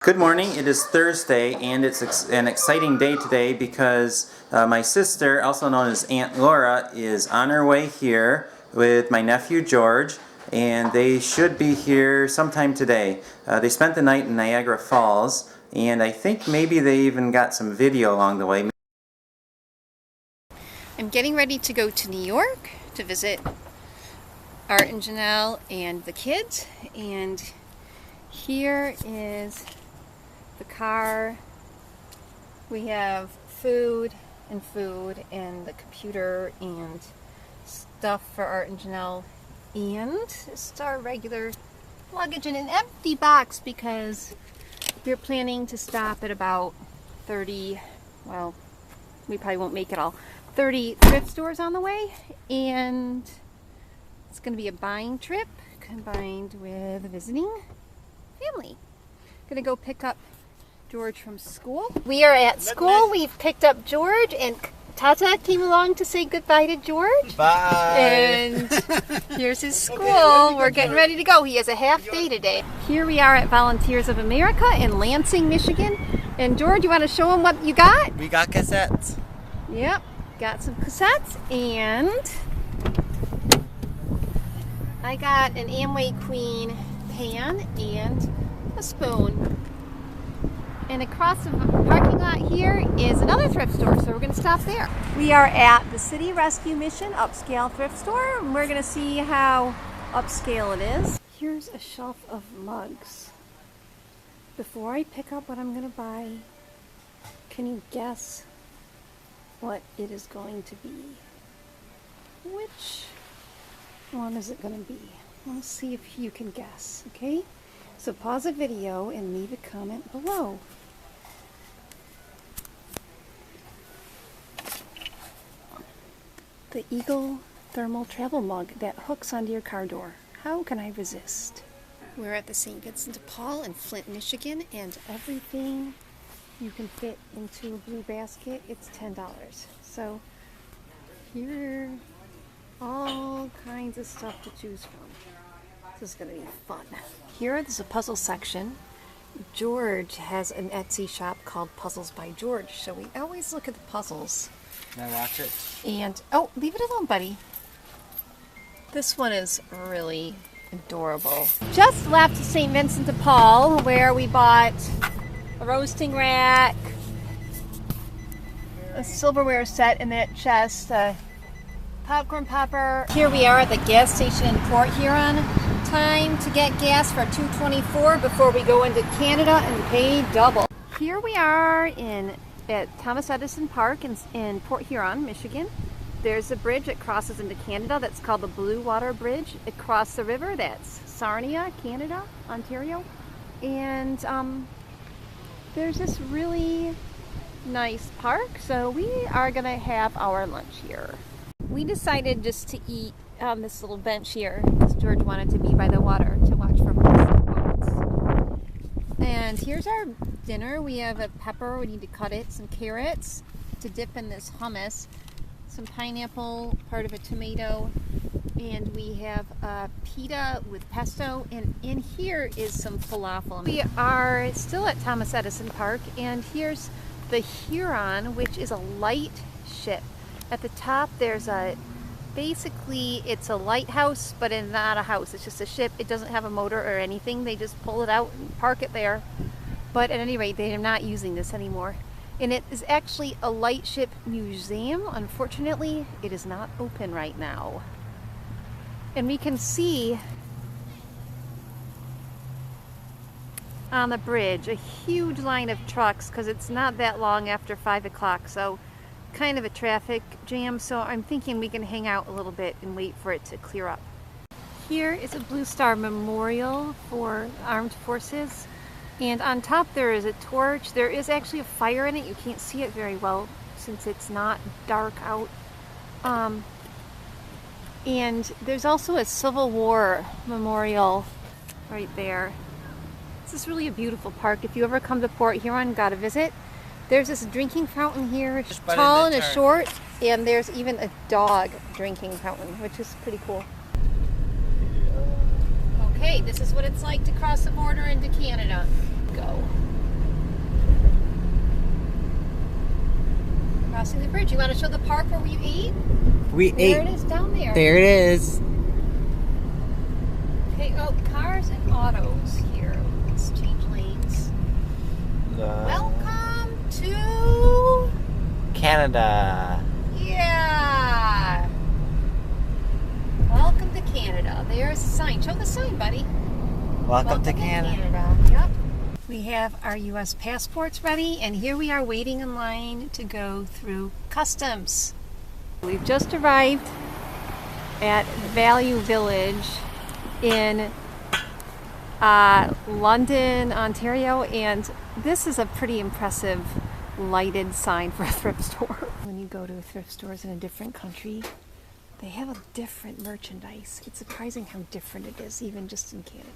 Good morning. It is Thursday, and it's an exciting day today because my sister, also known as Aunt Laura, is on her way here with my nephew George, and they should be here sometime today. They spent the night in Niagara Falls, and I think maybe they even got some video along the way. I'm getting ready to go to New York to visit Art and Janelle and the kids, and here is the car. We have food and the computer and stuff for Art and Janelle, and just our regular luggage in an empty box because we're planning to stop at about 30, well, we probably won't make it all, 30 thrift stores on the way, and it's going to be a buying trip combined with visiting family. Gonna go pick up George from school. We are at school. We've picked up George, and Tata came along to say goodbye to George. Bye. And here's his school. We're getting ready to go. He has a half day today. Here we are at Volunteers of America in Lansing, Michigan. And George, you want to show them what you got? We got cassettes. Yep, got some cassettes, and I got an Amway Queen pan and a spoon. And across the parking lot here is another thrift store, so we're going to stop there. We are at the City Rescue Mission Upscale Thrift Store, and we're going to see how upscale it is. Here's a shelf of mugs. Before I pick up what I'm going to buy, can you guess what it is going to be? Which one is it going to be? Let's see if you can guess, okay? So pause the video and leave a comment below. The Eagle thermal travel mug that hooks onto your car door. How can I resist? We're at the St. Vincent de Paul in Flint, Michigan, and everything you can fit into a blue basket, it's $10. So here are all kinds of stuff to choose from. This is going to be fun. Here is a puzzle section. George has an Etsy shop called Puzzles by George, so we always look at the puzzles. Can I watch it? And, oh, leave it alone, buddy. This one is really adorable. Just left St. Vincent de Paul, where we bought a roasting rack, a silverware set in that chest, a popcorn popper. Here we are at the gas station in Port Huron. Time to get gas for $2.24 before we go into Canada and pay double. Here we are at Thomas Edison Park in Port Huron, Michigan. There's a bridge that crosses into Canada that's called the Blue Water Bridge. Across the river, that's Sarnia, Canada, Ontario. And there's this really nice park, so we are gonna have our lunch here. We decided just to eat on this little bench here because George wanted to be by the water to watch for boats. And here's our dinner. We have a pepper, we need to cut it, some carrots to dip in this hummus, some pineapple, part of a tomato, and we have pita with pesto, and in here is some falafel. We are still at Thomas Edison Park, and here's the Huron, which is a light ship. At the top there's basically it's a lighthouse, but it's not a house, it's just a ship. It doesn't have a motor or anything. They just pull it out and park it there. But at any rate, they are not using this anymore. And it is actually a lightship museum. Unfortunately, it is not open right now. And we can see on the bridge a huge line of trucks because it's not that long after 5 o'clock. So kind of a traffic jam, so I'm thinking we can hang out a little bit and wait for it to clear up. Here is a Blue Star Memorial for Armed Forces, and on top there is a torch. There is actually a fire in it. You can't see it very well since it's not dark out. And there's also a Civil War memorial right there. This is really a beautiful park. If you ever come to Port Huron, gotta visit. There's this drinking fountain here, tall and a short, and there's even a dog drinking fountain, which is pretty cool. Okay, this is what it's like to cross the border into Canada. Go. crossing the bridge. You want to show the park where we ate? We There ate. it is down there. There it is. Okay, oh, cars and autos here. Let's change lanes. Welcome to... Canada. Yeah! Welcome to Canada. There's the sign. Show the sign, buddy. Welcome to Canada. Yep. We have our U.S. passports ready, and here we are waiting in line to go through customs. We've just arrived at Value Village in London, Ontario, and this is a pretty impressive lighted sign for a thrift store. When you go to thrift stores in a different country, they have a different merchandise. It's surprising how different it is, even just in Canada.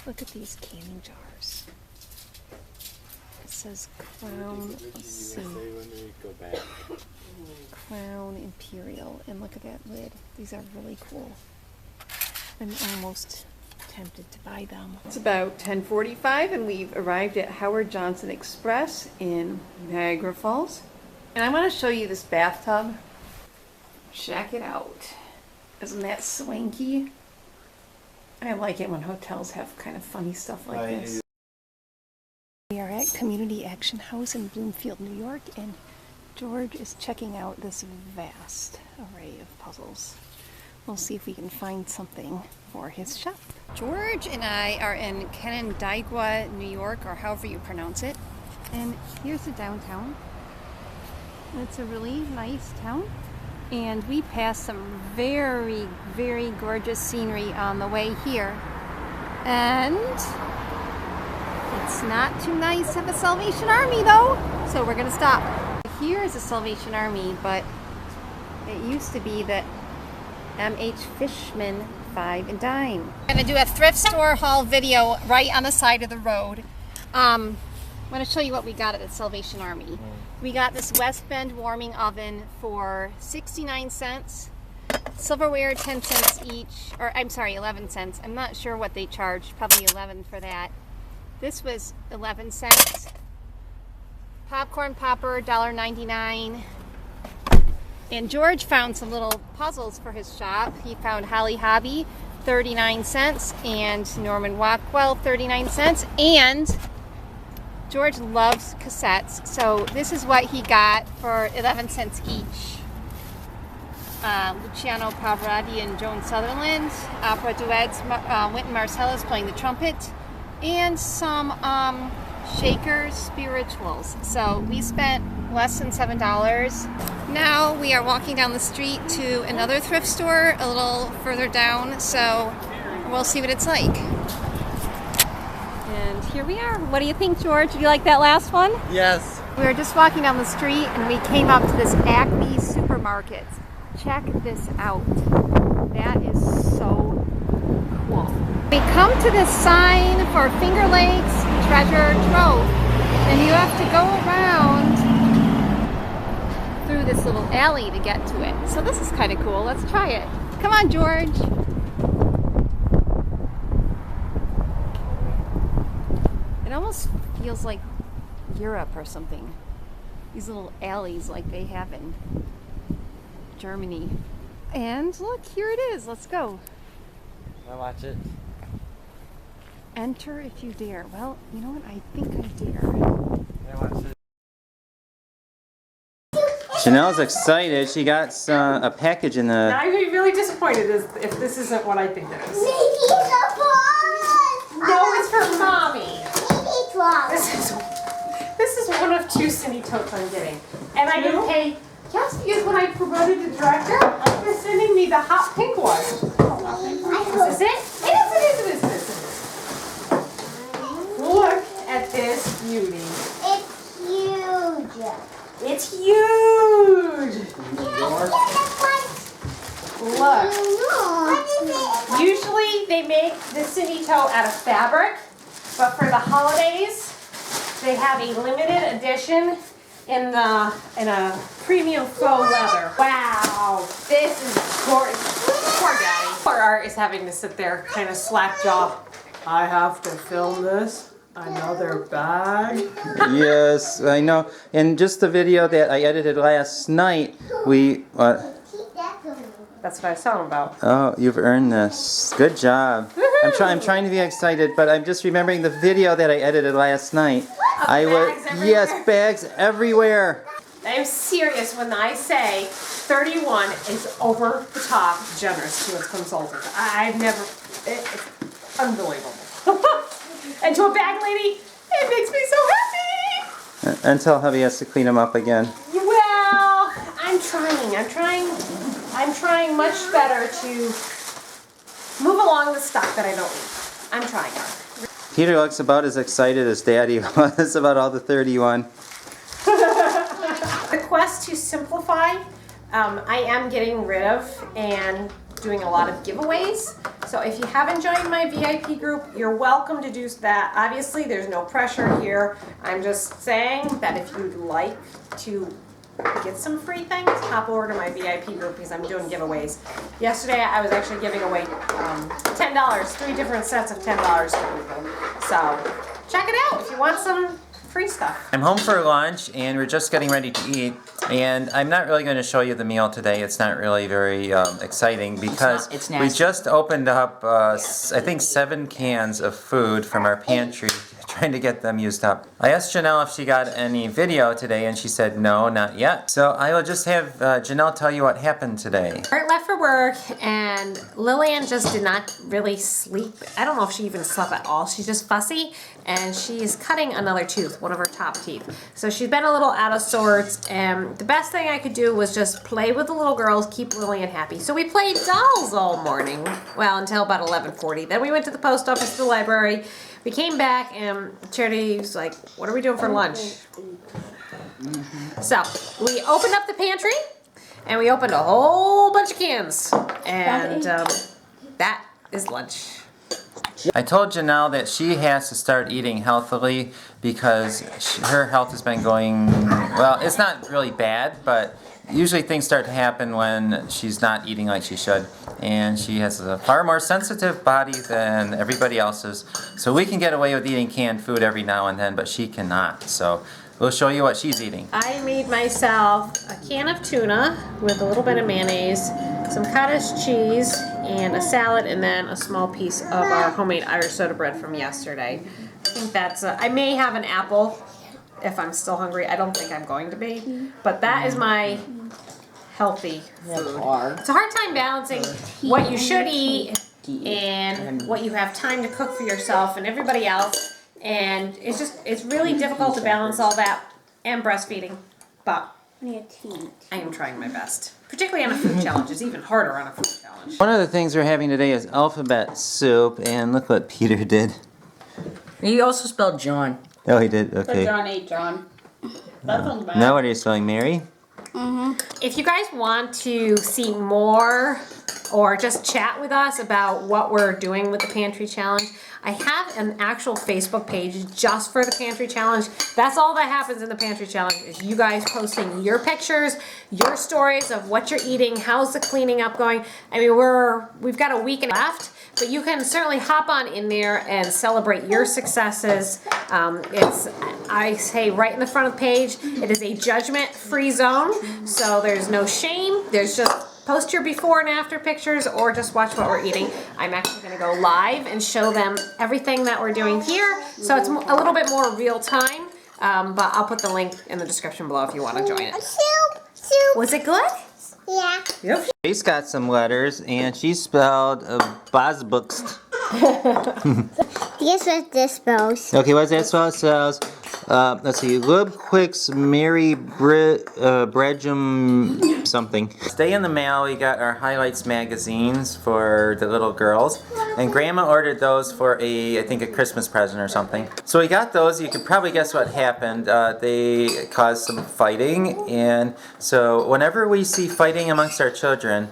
Look at these canning jars. It says Crown, let's see, Crown Imperial, and look at that lid. These are really cool. I'm almost tempted to buy them. It's about 10:45 and we've arrived at Howard Johnson Express in Niagara Falls. And I want to show you this bathtub. Check it out. Isn't that swanky? I like it when hotels have kind of funny stuff like this. We are at Community Action House in Bloomfield, New York, and George is checking out this vast array of puzzles. We'll see if we can find something for his shop. George and I are in Canandaigua, New York, or however you pronounce it. And here's the downtown. It's a really nice town. And we passed some very, very gorgeous scenery on the way here. And it's not too nice to have a Salvation Army though, so we're gonna stop. Here is a Salvation Army, but it used to be the M.H. Fishman 5 and Dime. I'm gonna do a thrift store haul video right on the side of the road. I'm gonna show you what we got at the Salvation Army. We got this West Bend warming oven for 69 cents. Silverware 10 cents each, or I'm sorry, 11 cents. I'm not sure what they charged, probably 11 for that. This was 11 cents. Popcorn popper, $1.99. And George found some little puzzles for his shop. He found Holly Hobby, 39 cents, and Norman Rockwell, 39 cents. And George loves cassettes, so this is what he got for 11 cents each. Luciano Pavarotti and Joan Sutherland, opera duets, Wynton Marsalis playing the trumpet, and some Shaker spirituals. So we spent less than $7. Now we are walking down the street to another thrift store a little further down, so we'll see what it's like. And here we are. What do you think, George? Did you like that last one? Yes. We were just walking down the street and we came up to this Acme supermarket. Check this out. That is so cool. We come to this sign for Finger Lakes Treasure Trove, and you have to go around through this little alley to get to it. So this is kind of cool. Let's try it. Come on, George. It almost feels like Europe or something. These little alleys like they have in Germany. And look, here it is. Let's go. Wanna watch it? Enter if you dare. Well, you know what? I think I dare. Wanna watch it? Chanel's excited. She got a package in the... I'd be really disappointed if this isn't what I think it is. No, it's for mommy. This is one of 2 Cindy totes I'm getting. And I didn't pay, yes, because when I promoted to director, they're sending me the hot pink one. Is this it? It is. Look at this beauty. It's huge. Look. Usually they make the Cindy tote out of fabric, but for the holidays, they have a limited edition in a premium faux leather. Wow, this is gorgeous. Poor daddy. Poor Art is having to sit there kind of slack jaw. I have to film this. Another bag. Yes, I know. And just the video that I edited last night, we. That's what I was talking about. Oh, you've earned this. Good job. I'm trying to be excited, but I'm just remembering the video that I edited last night. Bags everywhere. Yes, bags everywhere. I'm serious when I say 31 is over the top generous to its consultant. I've never, it's unbelievable. And to a bag lady, it makes me so happy. Until hubby has to clean them up again. Well, I'm trying much better to move along the stuff that I don't need. I'm trying hard. Peter looks about as excited as Daddy was about all the 31. The quest to simplify, I am getting rid of and doing a lot of giveaways. So if you haven't joined my VIP group, you're welcome to do that. Obviously, there's no pressure here. I'm just saying that if you'd like to get some free things, hop over to my VIP group because I'm doing giveaways. Yesterday, I was actually giving away $10, 3 different sets of $10 to people. So check it out if you want some free stuff. I'm home for lunch and we're just getting ready to eat. And I'm not really going to show you the meal today. It's not really very exciting because it's we nasty. just opened up, I think, 7 cans of food from our pantry, trying to get them used up. I asked Janelle if she got any video today and she said no, not yet. So I will just have Janelle tell you what happened today. Art left for work and Lillian just did not really sleep. I don't know if she even slept at all. She's just fussy and she's cutting another tooth, one of her top teeth. So she's been a little out of sorts and the best thing I could do was just play with the little girls, keep Lillian happy. So we played dolls all morning, well, until about 11:40. Then we went to the post office, to the library. We came back and Charity was like, what are we doing for lunch? So we opened up the pantry and we opened a whole bunch of cans. And that is lunch. I told Janelle that she has to start eating healthily because her health has been going, well, it's not really bad, but usually things start to happen when she's not eating like she should. And she has a far more sensitive body than everybody else's. So we can get away with eating canned food every now and then, but she cannot. So we'll show you what she's eating. I made myself a can of tuna with a little bit of mayonnaise, some cottage cheese, and a salad, and then a small piece of our homemade Irish soda bread from yesterday. I think that's, I may have an apple if I'm still hungry. I don't think I'm going to be, but that is my healthy food. It's a hard time balancing what you should eat and what you have time to cook for yourself and everybody else. And it's really difficult to balance all that and breastfeeding, but I am trying my best. Particularly on a food challenge. It's even harder on a food challenge. One of the things we're having today is alphabet soup, and look what Peter did. He also spelled John. Oh, he did? Okay. John ate John. That sounds bad. Now what are you spelling, Mary? If you guys want to see more or just chat with us about what we're doing with the Pantry Challenge, I have an actual Facebook page just for the Pantry Challenge. That's all that happens in the Pantry Challenge is you guys posting your pictures, your stories of what you're eating, how's the cleaning up going. I mean, we've got a week left, but you can certainly hop on in there and celebrate your successes. I say right in the front of the page, it is a judgment-free zone, so there's no shame. There's just post your before and after pictures or just watch what we're eating. I'm actually going to go live and show them everything that we're doing here, so it's a little bit more real time, but I'll put the link in the description below if you want to join it. Soup. Was it good? Yeah. Yep. She's got some letters, and she spelled Bosbooks. Guess what this spells? Okay, what does that spell? It spells, let's see, Lubquicks Mary Bredgum something. Today in the mail, we got our highlights magazines for the little girls. And Grandma ordered those for I think a Christmas present or something. So we got those. You could probably guess what happened. They caused some fighting. And so whenever we see fighting amongst our children,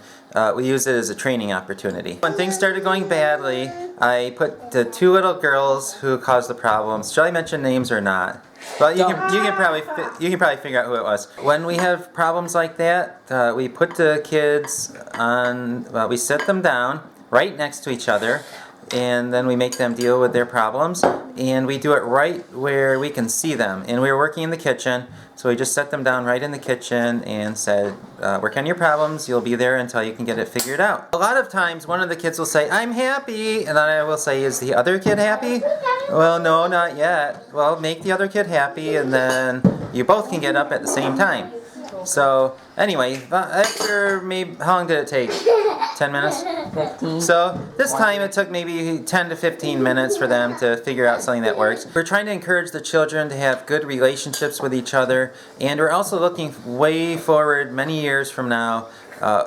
we use it as a training opportunity. When things started going badly, I put the 2 little girls who caused the problems. Shall I mention names or not? Well, you can probably figure out who it was. When we have problems like that, we put the kids on. We sit them down right next to each other, and then we make them deal with their problems, and we do it right where we can see them. And we were working in the kitchen, so we just set them down right in the kitchen and said, work on your problems, you'll be there until you can get it figured out. A lot of times one of the kids will say, I'm happy, and then I will say, is the other kid happy? Well, no, not yet. Well, make the other kid happy, and then you both can get up at the same time. So anyway, after maybe, how long did it take? 10 minutes? 15. So this time it took maybe 10 to 15 minutes for them to figure out something that works. We're trying to encourage the children to have good relationships with each other, and we're also looking way forward many years from now.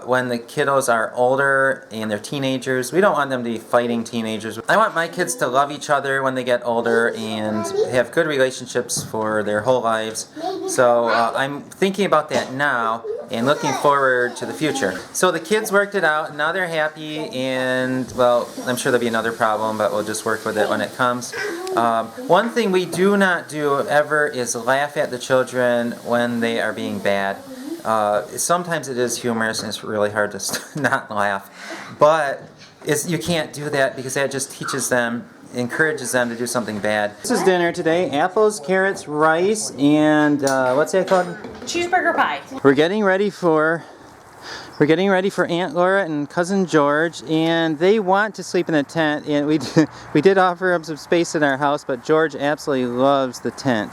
When the kiddos are older and they're teenagers, we don't want them to be fighting teenagers. I want my kids to love each other when they get older and have good relationships for their whole lives. So I'm thinking about that now and looking forward to the future. So the kids worked it out, now they're happy, and well, I'm sure there'll be another problem, but we'll just work with it when it comes. One thing we do not do ever is laugh at the children when they are being bad. Sometimes it is humorous and it's really hard to not laugh, but you can't do that because that just teaches them, encourages them to do something bad. This is dinner today: apples, carrots, rice, and what's that called? Cheeseburger pie. We're getting ready for Aunt Laura and Cousin George, and they want to sleep in the tent, and we did offer them some space in our house, but George absolutely loves the tent.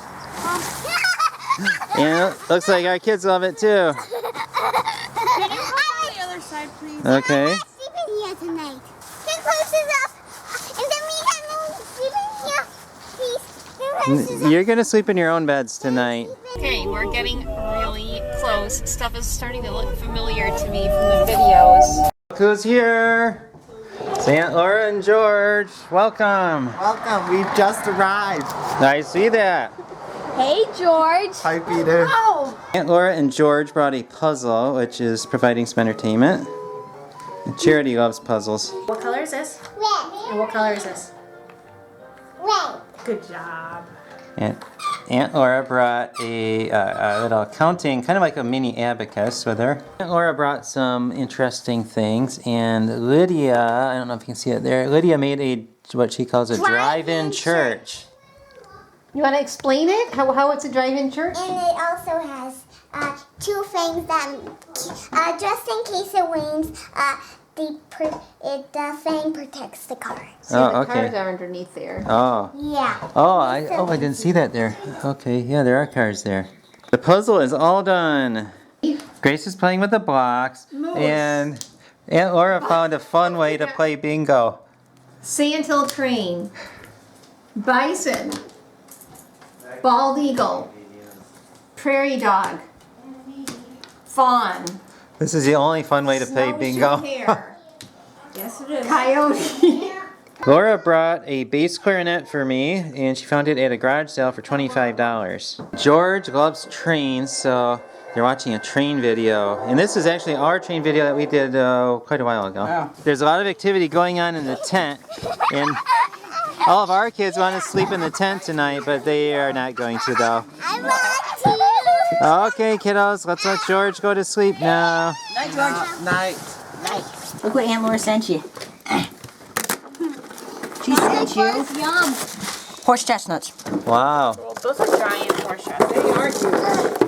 And it looks like our kids love it too. Can you come on the other side, please? Okay. I'm not sleeping here tonight. Can close this up. And then we have no sleeping here. Please. Can close this up. You're gonna sleep in your own beds tonight. Okay, we're getting really close. Stuff is starting to look familiar to me from the videos. Look who's here! It's Aunt Laura and George. Welcome. Welcome, we've just arrived. I see that. Hey, George. Hi, Peter. Oh. Aunt Laura and George brought a puzzle, which is providing some entertainment. And Charity loves puzzles. What color is this? Red. And what color is this? Red. Good job. And Aunt Laura brought a little counting, kind of like a mini abacus with her. Aunt Laura brought some interesting things, and Lydia, I don't know if you can see it there, Lydia made what she calls a drive-in church. You want to explain it? How it's a drive-in church? And it also has two things that, just in case it rains, the thing protects the car. Oh, The cars okay. are underneath there. Oh. Yeah. Oh, I didn't see that there. Okay, yeah, there are cars there. The puzzle is all done. Grace is playing with the blocks, and Aunt Laura found a fun way to play bingo. Sandhill crane, bison, bald eagle, prairie dog, fawn, This is the only fun way to play snowshoe bingo. hare, Yes, it is. coyote. Laura brought a bass clarinet for me, and she found it at a garage sale for $25. George loves trains, so they're watching a train video. And this is actually our train video that we did quite a while ago. Oh. There's a lot of activity going on in the tent, and all of our kids want to sleep in the tent tonight, but they are not going to though. I want to. Okay, kiddos, let's let George go to sleep now. Night, George. Night. Look what Aunt Laura sent you. She sent you Yum. horse chestnuts. Wow. Those are giant horse shots. They are huge.